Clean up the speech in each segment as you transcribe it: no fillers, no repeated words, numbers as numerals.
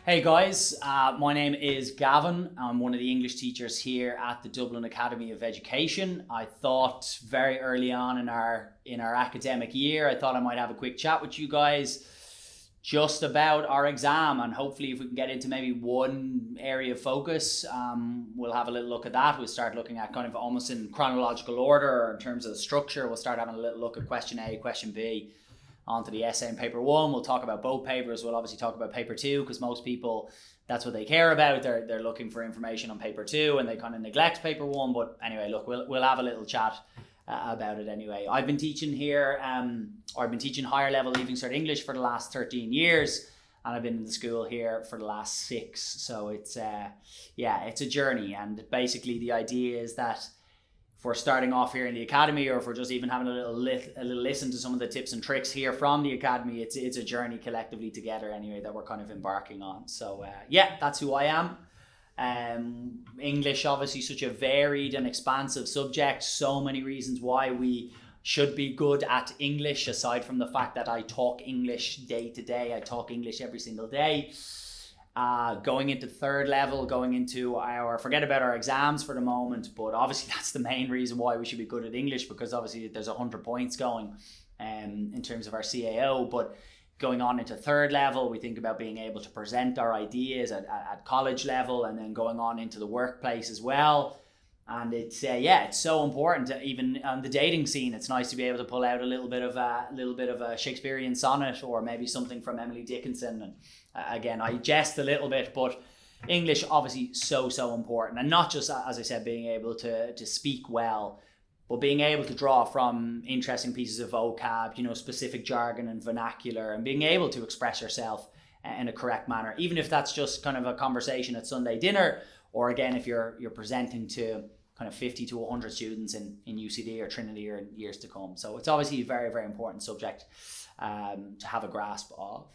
Hey guys, my name is Gavin. I'm one of the English teachers here at the Dublin Academy of Education. I thought very early on in our academic year, I thought I might have a quick chat with you guys just about our exam, and hopefully if we can get into maybe one area of focus, we'll have a little look at that. We'll start looking at kind of almost in chronological order or in terms of the structure. We'll start having a little look at question A, question B, onto the essay in paper one. We'll talk about both papers. We'll obviously talk about paper two because most people, that's what they care about. They're looking for information on paper two and they kind of neglect paper one. But anyway, look, we'll have a little chat about it anyway. I've been teaching here, or I've been teaching higher level Leaving Cert English for the last 13 years. And I've been in the school here for the last 6. So it's a journey. And basically the idea is that if we're starting off here in the academy, or if we're just even having a little listen to some of the tips and tricks here from the academy, it's a journey collectively together anyway that we're kind of embarking on. So that's who I am. English, obviously such a varied and expansive subject. So many reasons why we should be good at English, aside from the fact that I talk English day to day. I talk English every single day. Going into third level, forget about our exams for the moment, but obviously that's the main reason why we should be good at English, because obviously there's 100 points going in terms of our CAO. But going on into third level, we think about being able to present our ideas at college level, and then going on into the workplace as well. And it's so important to, even on the dating scene, it's nice to be able to pull out a little bit of a Shakespearean sonnet, or maybe something from Emily Dickinson. And again, I jest a little bit, but English obviously so important, and not just, as I said, being able to speak well, but being able to draw from interesting pieces of vocab, specific jargon and vernacular, and being able to express yourself in a correct manner, even if that's just kind of a conversation at Sunday dinner, or again, if you're presenting to kind of 50 to 100 students in UCD or Trinity or in years to come. So it's obviously a very, very important subject to have a grasp of.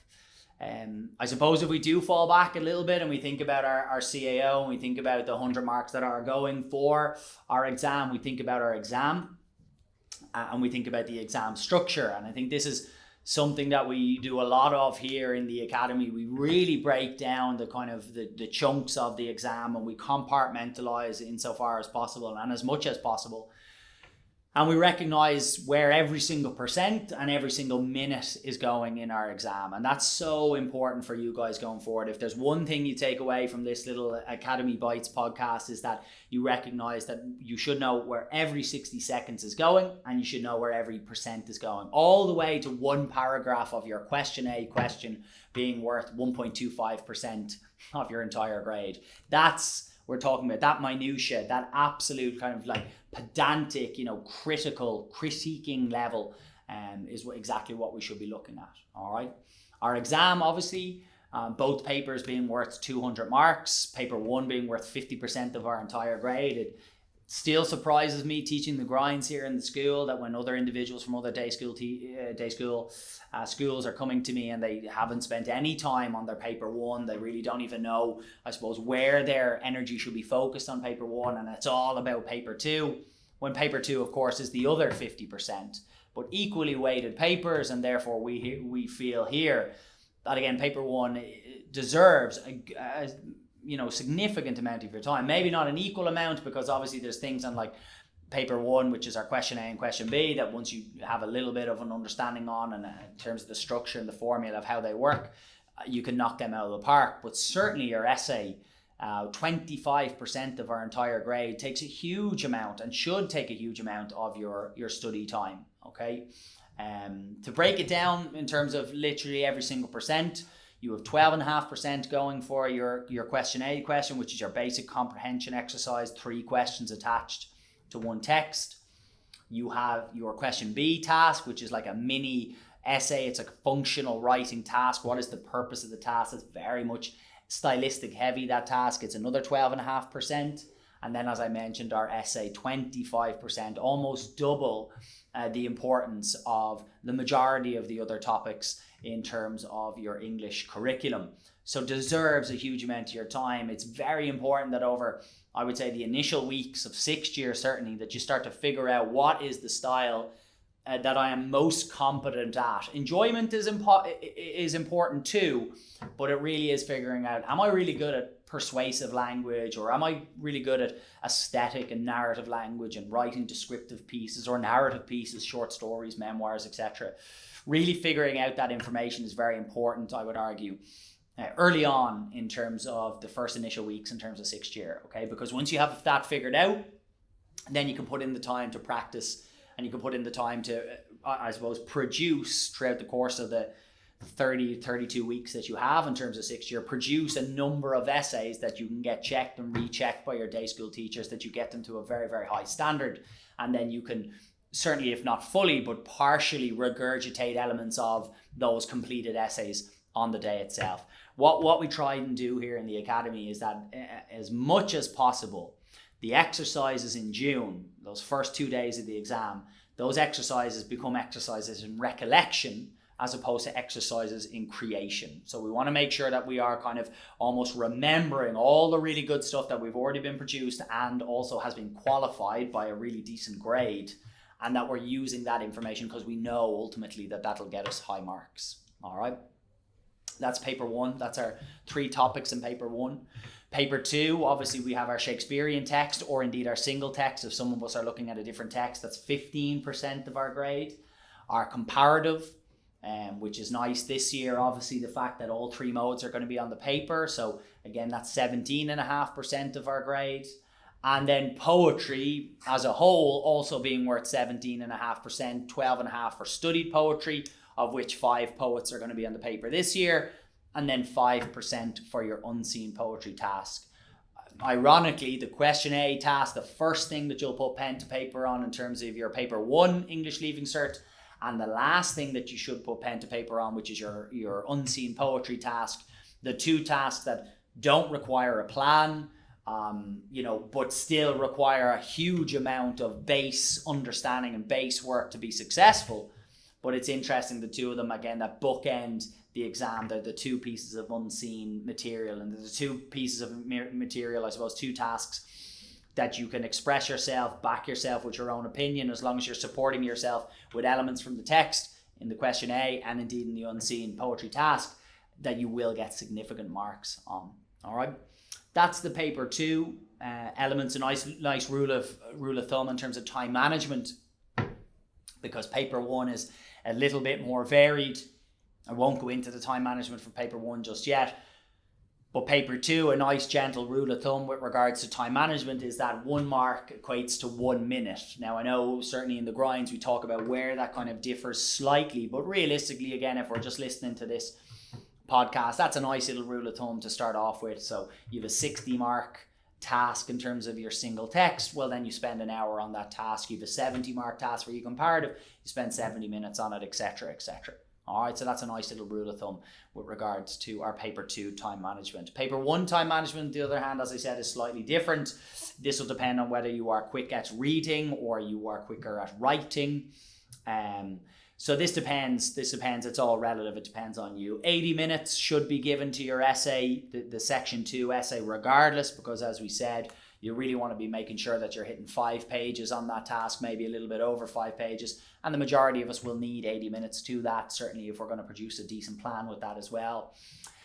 I suppose if we do fall back a little bit and we think about our CAO, and we think about the 100 marks that are going for our exam, we think about our exam and we think about the exam structure. And I think this is something that we do a lot of here in the academy. We really break down the kind of the chunks of the exam, and we compartmentalize insofar as possible and as much as possible. And we recognize where every single percent and every single minute is going in our exam. And that's so important for you guys going forward. If there's one thing you take away from this little Academy Bites podcast, is that you recognize that you should know where every 60 seconds is going, and you should know where every percent is going, all the way to one paragraph of your question A question being worth 1.25% of your entire grade. We're talking about that minutia, that absolute kind of like pedantic, critical, critiquing level is exactly what we should be looking at. All right. Our exam, obviously, both papers being worth 200 marks, paper one being worth 50% of our entire grade. It still surprises me, teaching the grinds here in the school, that when other individuals from other day schools are coming to me and they haven't spent any time on their paper one, they really don't even know, I suppose, where their energy should be focused on paper one, and it's all about paper two, when paper two, of course, is the other 50%, but equally weighted papers. And therefore we feel here that, again, paper one deserves a significant amount of your time. Maybe not an equal amount, because obviously there's things on like paper one, which is our question A and question B, that once you have a little bit of an understanding on, and in terms of the structure and the formula of how they work, you can knock them out of the park. But certainly your essay, 25% of our entire grade, takes a huge amount, and should take a huge amount of your study time. Okay. To break it down in terms of literally every single percent, you have 12.5% going for your question A question, which is your basic comprehension exercise, 3 questions attached to one text. You have your question B task, which is like a mini essay. It's a functional writing task. What is the purpose of the task? It's very much stylistic heavy, that task. It's another 12.5%. And then, as I mentioned, our essay, 25%, almost double the importance of the majority of the other topics in terms of your English curriculum. So deserves a huge amount of your time. It's very important that over, I would say, the initial weeks of 6th year, certainly, that you start to figure out what is the style that I am most competent at. Enjoyment is important too, but it really is figuring out, am I really good at persuasive language, or am I really good at aesthetic and narrative language and writing descriptive pieces or narrative pieces, short stories, memoirs, etc. Really figuring out that information is very important, I would argue, early on in terms of the first initial weeks in terms of sixth year, okay? Because once you have that figured out, then you can put in the time to practice, and you can put in the time to, I suppose, produce throughout the course of the 32 weeks that you have in terms of sixth year, produce a number of essays that you can get checked and rechecked by your day school teachers, that you get them to a very, very high standard. And then you can certainly, if not fully, but partially regurgitate elements of those completed essays on the day itself. What we try and do here in the Academy is that as much as possible, the exercises in June, those first 2 days of the exam, those exercises become exercises in recollection as opposed to exercises in creation. So we want to make sure that we are kind of almost remembering all the really good stuff that we've already been produced and also has been qualified by a really decent grade, and that we're using that information because we know ultimately that that'll get us high marks. All right. That's paper 1. That's our 3 topics in paper 1. Paper 2, obviously we have our Shakespearean text, or indeed our single text. If some of us are looking at a different text, that's 15% of our grade. Our comparative, which is nice this year, obviously the fact that all 3 modes are going to be on the paper. So again, that's 17.5% of our grade. And then poetry as a whole also being worth 17.5%, 12.5% for studied poetry, of which 5 poets are going to be on the paper this year, and then 5% for your unseen poetry task. Ironically, the question A task, the first thing that you'll put pen to paper on in terms of your paper 1 English Leaving Cert, and the last thing that you should put pen to paper on, which is your unseen poetry task, the 2 tasks that don't require a plan, but still require a huge amount of base understanding and base work to be successful. But it's interesting, the 2 of them, again, that bookend the exam, the 2 pieces of unseen material, and the 2 pieces of material, I suppose, 2 tasks that you can express yourself, back yourself with your own opinion, as long as you're supporting yourself with elements from the text in the question A and indeed in the unseen poetry task, that you will get significant marks on. All right, that's the paper 2 elements. A nice rule of thumb in terms of time management, because paper 1 is a little bit more varied. I won't go into the time management for paper 1 just yet, but paper 2, a nice gentle rule of thumb with regards to time management is that 1 mark equates to 1 minute. Now I know certainly in the grinds we talk about where that kind of differs slightly, but realistically, again, if we're just listening to this podcast, that's a nice little rule of thumb to start off with. So you have a 60 mark task in terms of your single text, well then you spend an hour on that task. You have a 70 mark task for your comparative, you spend 70 minutes on it, etc, etc. All right, so that's a nice little rule of thumb with regards to our paper 2 time management. Paper 1 time management, on the other hand, as I said, is slightly different. This will depend on whether you are quick at reading or you are quicker at writing. So this depends, it's all relative, it depends on you. 80 minutes should be given to your essay, the section 2 essay regardless, because as we said, you really want to be making sure that you're hitting 5 pages on that task, maybe a little bit over 5 pages. And the majority of us will need 80 minutes to that, certainly if we're going to produce a decent plan with that as well.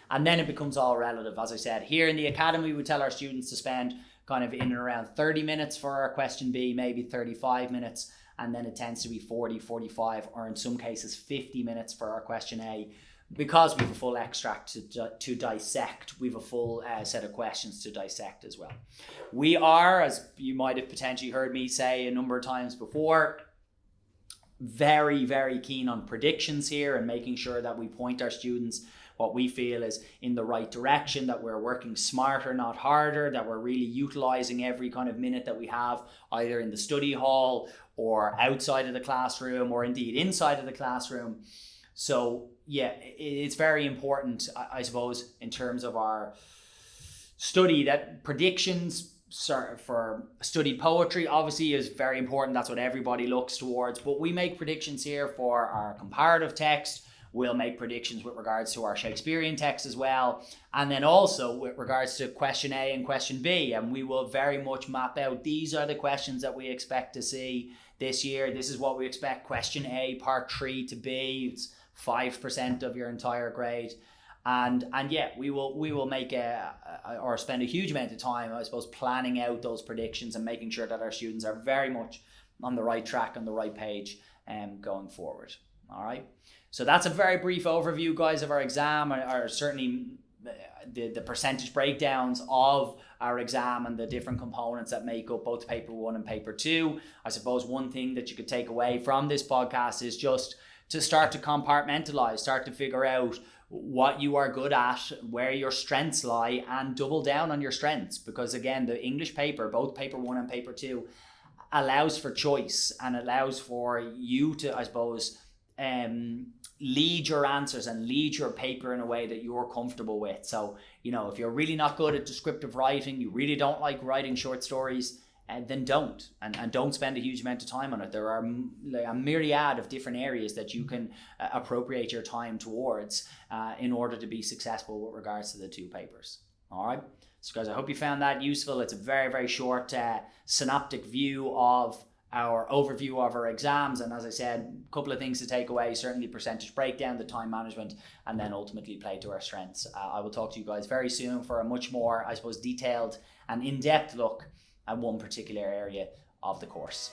And then it becomes all relative. As I said, here in the Academy, we tell our students to spend kind of in and around 30 minutes for our question B, maybe 35 minutes. And then it tends to be 40, 45, or in some cases 50 minutes for our question A, because we have a full extract to dissect. We have a full set of questions to dissect as well. We are, as you might have potentially heard me say a number of times before, very, very keen on predictions here and making sure that we point our students what we feel is in the right direction, that we're working smarter, not harder, that we're really utilizing every kind of minute that we have, either in the study hall or outside of the classroom or indeed inside of the classroom. So yeah, it's very important, I suppose, in terms of our study, that predictions for studied poetry obviously is very important. That's what everybody looks towards, but we make predictions here for our comparative text. We'll make predictions with regards to our Shakespearean text as well, and then also with regards to question A and question B, and we will very much map out, these are the questions that we expect to see, this year, this is what we expect question A, part 3 to be. It's 5% of your entire grade. And yeah, we will make or spend a huge amount of time, I suppose, planning out those predictions and making sure that our students are very much on the right track, on the right page, going forward. All right. So that's a very brief overview, guys, of our exam, or certainly the percentage breakdowns of our exam and the different components that make up both paper 1 and paper 2. I suppose one thing that you could take away from this podcast is just to start to compartmentalize, start to figure out what you are good at, where your strengths lie, and double down on your strengths. Because again, the English paper, both paper 1 and paper 2, allows for choice and allows for you to, I suppose, lead your answers and lead your paper in a way that you're comfortable with. So, if you're really not good at descriptive writing, you really don't like writing short stories, then don't. And don't spend a huge amount of time on it. There are a myriad of different areas that you can appropriate your time towards in order to be successful with regards to the 2 papers. All right. So guys, I hope you found that useful. It's a very, very short synoptic view of our overview of our exams. And as I said, a couple of things to take away: certainly percentage breakdown, the time management, and then ultimately play to our strengths. I will talk to you guys very soon for a much more, I suppose, detailed and in-depth look at one particular area of the course.